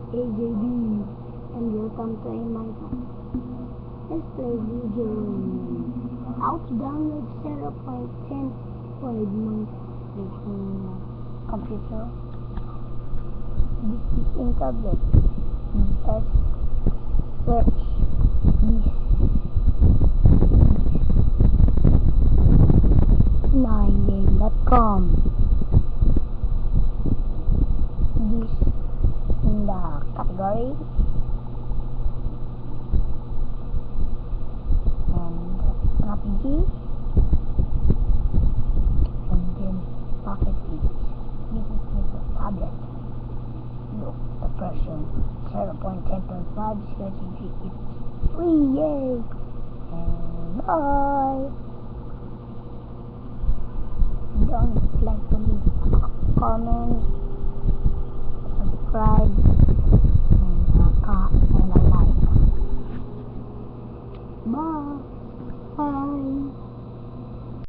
AJB, and welcome to my channel. Let's play video game. How to download 0.10 for my computer. This is in tablet. Just search this 9game.com. This in the category and RPG, and then Pocket Eats. This is the tablet. Look, the version 0.10.5 strategy is free. Yay! And bye. Don't like to leave a comment, subscribe,